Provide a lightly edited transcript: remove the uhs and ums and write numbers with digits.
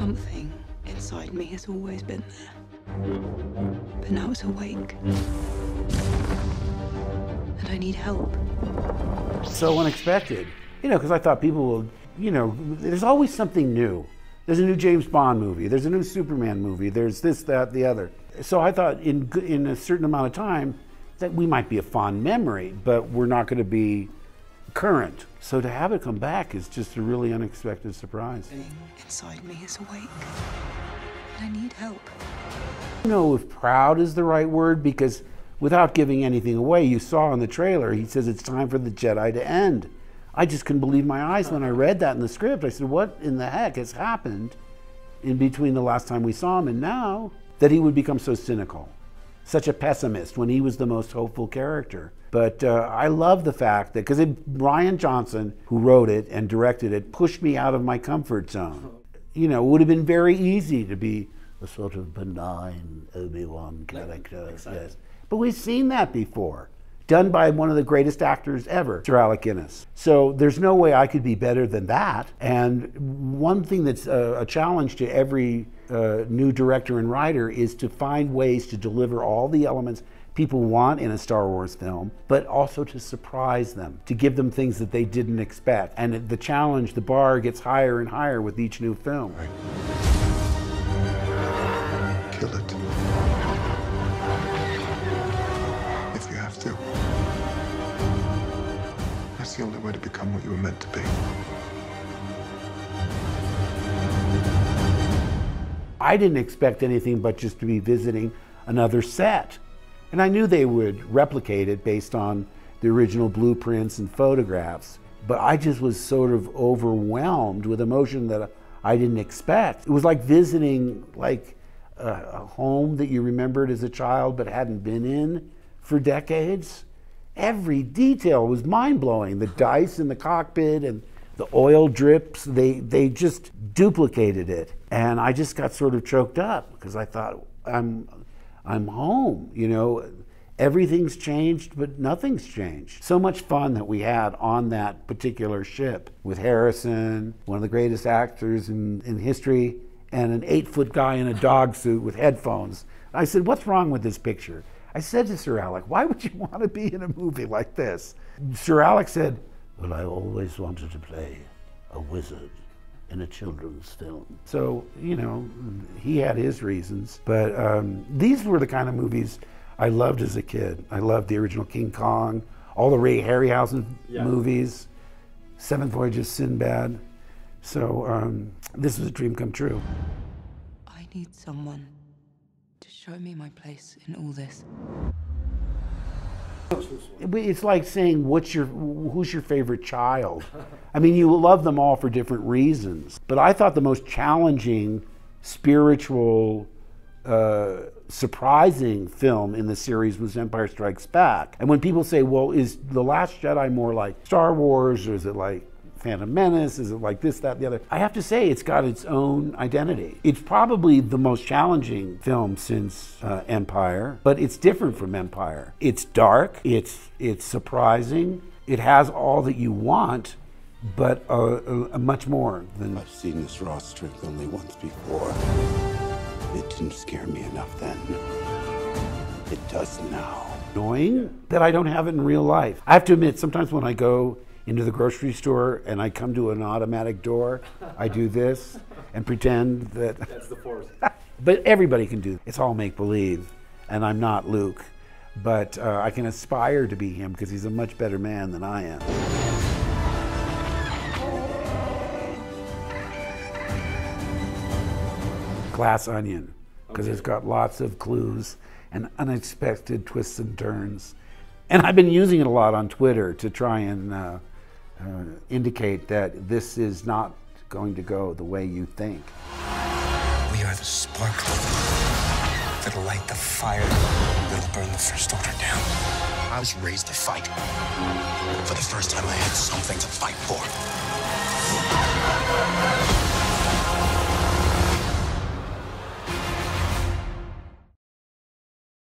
Something inside me has always been there, but now it's awake. And I need help. So unexpected, you know, because I thought people will, you know, there's always something new. There's a new James Bond movie, there's a new Superman movie, there's this, that, the other. So I thought in a certain amount of time that we might be a fond memory, but we're not going to be current. So to have it come back is just a really unexpected surprise. Inside me is awake, and I need help. I don't know if proud is the right word, because without giving anything away, you saw in the trailer, he says it's time for the Jedi to end. I just couldn't believe my eyes when I read that in the script. I said, what in the heck has happened in between the last time we saw him and now that he would become so cynical, such a pessimist when he was the most hopeful character? But I love the fact that, because Rian Johnson, who wrote it and directed it, pushed me out of my comfort zone. You know, it would have been very easy to be a sort of benign Obi-Wan character, yes. But we've seen that before, done by one of the greatest actors ever, Sir Alec Guinness. So there's no way I could be better than that. And one thing that's a challenge to every new director and writer is to find ways to deliver all the elements people want in a Star Wars film, but also to surprise them, to give them things that they didn't expect. And the challenge, the bar gets higher and higher with each new film. Right. Kill it. If you have to. That's the only way to become what you were meant to be. I didn't expect anything but just to be visiting another set. And I knew they would replicate it based on the original blueprints and photographs, but I just was sort of overwhelmed with emotion that I didn't expect. It was like visiting like a home that you remembered as a child but hadn't been in for decades. Every detail was mind-blowing. The dice in the cockpit and the oil drips, they just duplicated it. And I just got sort of choked up because I thought, I'm home, you know. Everything's changed, but nothing's changed. So much fun that we had on that particular ship with Harrison, one of the greatest actors in history, and an 8-foot guy in a dog suit with headphones. I said, what's wrong with this picture? I said to Sir Alec, why would you want to be in a movie like this? Sir Alec said, well, I always wanted to play a wizard in a children's film. So, you know, he had his reasons, but these were the kind of movies I loved as a kid. I loved the original King Kong, all the Ray Harryhausen movies, Seventh Voyage of Sinbad. So this was a dream come true. I need someone to show me my place in all this. It's like saying, who's your favorite child? I mean, you love them all for different reasons. But I thought the most challenging, spiritual, surprising film in the series was Empire Strikes Back. And when people say, well, is The Last Jedi more like Star Wars, or is it like Phantom Menace? Is it like this, that, the other? I have to say, it's got its own identity. It's probably the most challenging film since Empire, but it's different from Empire. It's dark, it's surprising, it has all that you want, but much more than... I've seen this raw strength only once before. It didn't scare me enough then. It does now. Annoying that I don't have it in real life. I have to admit, sometimes when I go into the grocery store and I come to an automatic door, I do this and pretend that... That's the force. But everybody can do it. It's all make-believe, and I'm not Luke. But I can aspire to be him because he's a much better man than I am. Glass Onion, because it's got lots of clues and unexpected twists and turns. And I've been using it a lot on Twitter to try and indicate that this is not going to go the way you think. We are the spark that'll light the fire that'll burn the First Order down. I was raised to fight. For the first time, I had something to fight for.